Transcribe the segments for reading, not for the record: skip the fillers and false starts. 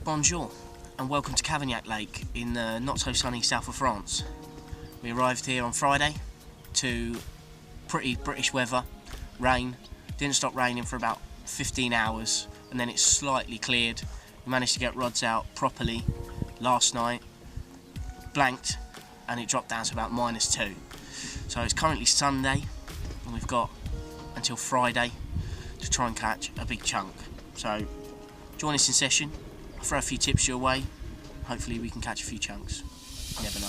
Bonjour and welcome to Cavagnac Lake in the not so sunny south of France. We arrived here on Friday to pretty British weather, rain, didn't stop raining for about 15 hours and then it slightly cleared. We managed to get rods out properly last night, blanked, and it dropped down to about -2. So it's currently Sunday and we've got until Friday to try and catch a big chunk. So join us in session. I'll throw a few tips your way. Hopefully we can catch a few chunks. You never know.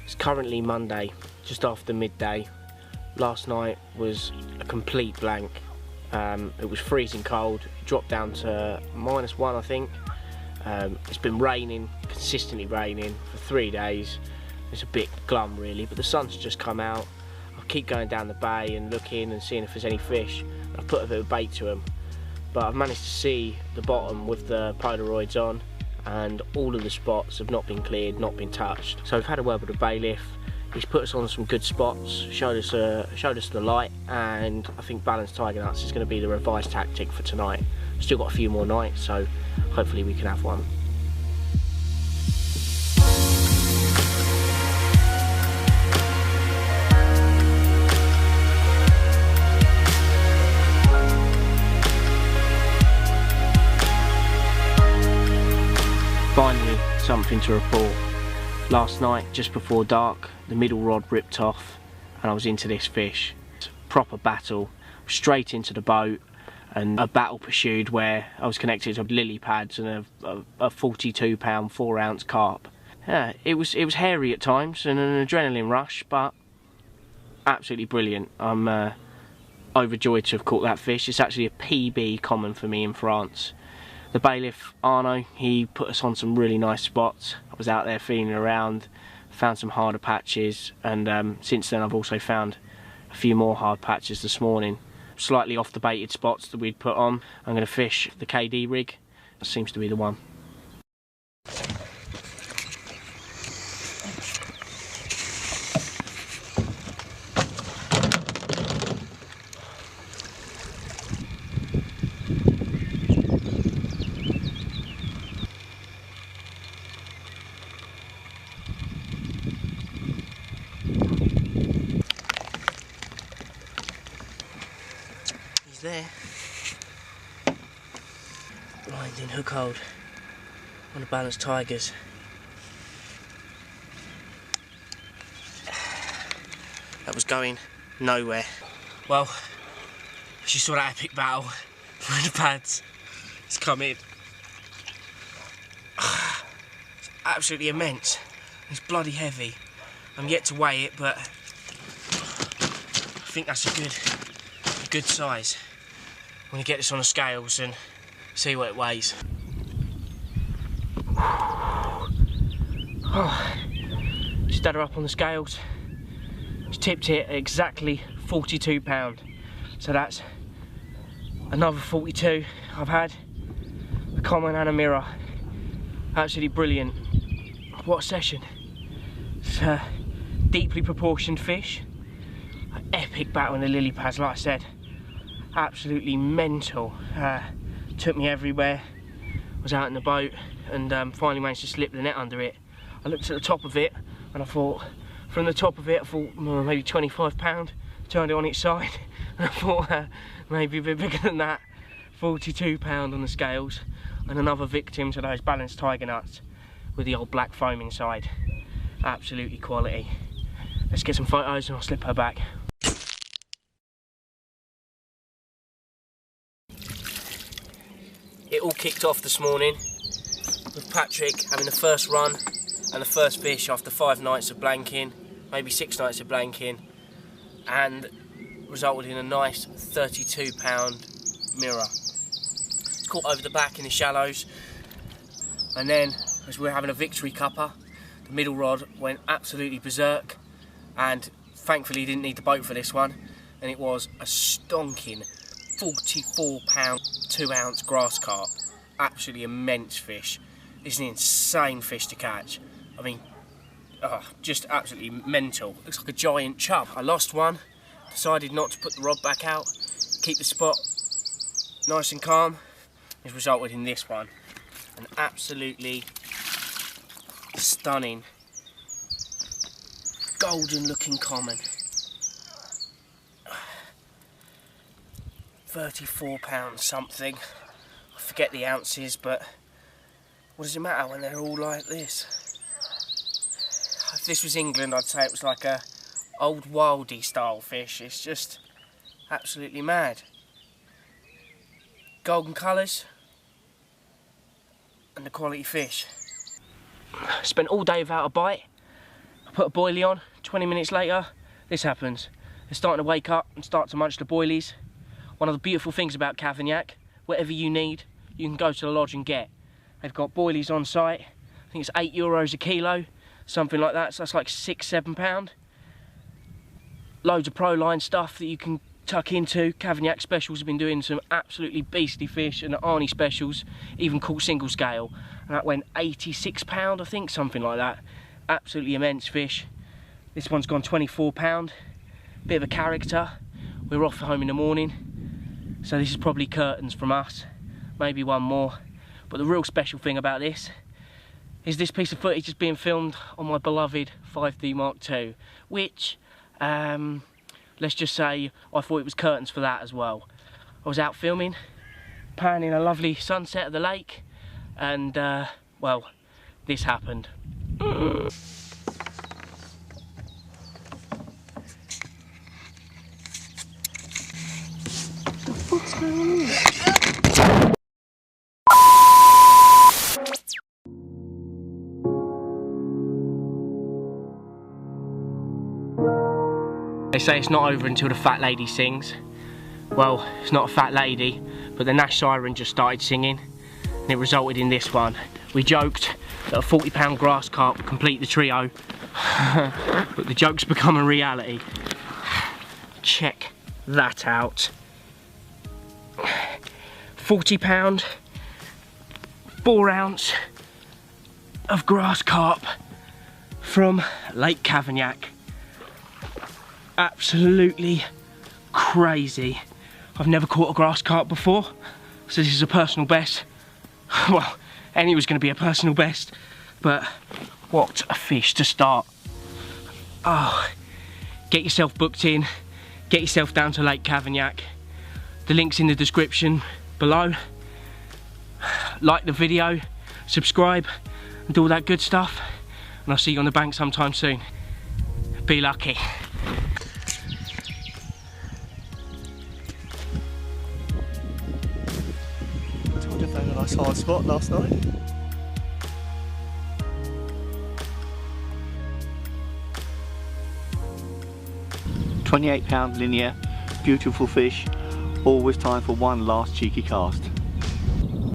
It's currently Monday, just after midday. Last night was a complete blank. It was freezing cold, it dropped down to -1 I think. It's been raining, consistently raining for 3 days. It's a bit glum really, but the sun's just come out. I'll keep going down the bay and looking and seeing if there's any fish. I've put a bit of bait to them, but I've managed to see the bottom with the Polaroids on, and all of the spots have not been cleared, not been touched. So I've had a word with the bailiff. He's put us on some good spots, showed us the light, and I think balanced tiger nuts is going to be the revised tactic for tonight. Still got a few more nights, so hopefully we can have one. Finally, something to report. Last night, just before dark, the middle rod ripped off and I was into this fish. Proper battle, straight into the boat, and a battle pursued where I was connected to lily pads and a 42 pound 4 ounce carp. Yeah, it was hairy at times and an adrenaline rush, but absolutely brilliant. I'm overjoyed to have caught that fish. It's actually a PB common for me in France. The bailiff, Arno, he put us on some really nice spots. I was out there feeling around, found some harder patches, and since then I've also found a few more hard patches this morning. Slightly off the baited spots that we'd put on. I'm going to fish the KD rig. That seems to be the one. There, lined in hook hold on the balanced tigers. That was going nowhere. Well, as you saw that epic battle for the pads, it's come in. It's absolutely immense. It's bloody heavy. I'm yet to weigh it, but I think that's a good size. I'm going to get this on the scales and see what it weighs. Oh, just had her up on the scales. It's tipped it at exactly 42 pound. So that's another 42 I've had. A common and a mirror. Absolutely brilliant. What a session. It's a deeply proportioned fish. An epic battle in the lily pads, like I said. Absolutely mental. Took me everywhere. Was out in the boat and finally managed to slip the net under it. I looked at the top of it and I thought, from the top of it, I thought maybe 25 pound. Turned it on its side and I thought maybe a bit bigger than that. 42 pound on the scales, and another victim to those balanced tiger nuts with the old black foam inside. Absolutely quality. Let's get some photos and I'll slip her back. It all kicked off this morning with Patrick having the first run and the first fish after 5 nights of blanking, maybe 6 nights of blanking, and resulted in a nice 32 pound mirror. It's caught over the back in the shallows, and then as we were having a victory cuppa, the middle rod went absolutely berserk, and thankfully didn't need the boat for this one, and it was a stonking 44 pound 2 ounce grass carp. Absolutely immense fish. is an insane fish to catch. I mean, just absolutely mental. Looks like a giant chub. I lost one, decided not to put the rod back out, keep the spot nice and calm. It's resulted in this one. An absolutely stunning, golden looking common. 34 pounds something. I forget the ounces, but what does it matter when they're all like this? If this was England, I'd say it was like a old wildy style fish. It's just absolutely mad. Golden colours and the quality fish. Spent all day without a bite. I put a boilie on, 20 minutes later, this happens. They're starting to wake up and start to munch the boilies. One of the beautiful things about Cavagnac, whatever you need, you can go to the lodge and get. They've got boilies on site. I think it's €8 a kilo, something like that, so that's like £6–7 pounds. Loads of pro line stuff that you can tuck into. Cavagnac specials have been doing some absolutely beastly fish, and the Arnie specials even caught single scale, and that went £86 I think, something like that. Absolutely immense fish. This one's gone £24. Bit of a character. We're off home in the morning, so this is probably curtains from us, maybe one more. But the real special thing about this is this piece of footage is being filmed on my beloved 5D Mark II, which let's just say I thought it was curtains for that as well. I was out filming, panning a lovely sunset of the lake, and well, this happened. What's going on here? They say it's not over until the fat lady sings. Well, it's not a fat lady, but the Nash siren just started singing, and it resulted in this one. We joked that a 40-pound grass carp would complete the trio, but the joke's become a reality. Check that out. 40-pound, 4 ounce of grass carp from Lake Cavagnac. Absolutely crazy. I've never caught a grass carp before, so this is a personal best. Well, any was going to be a personal best, but what a fish to start. Oh, get yourself booked in, get yourself down to Lake Cavagnac. The link's in the description below. Like the video, subscribe, and do all that good stuff, and I'll see you on the bank sometime soon. Be lucky. I told you I found a nice hard spot last night. £28 linear, beautiful fish, all with time for one last cheeky cast.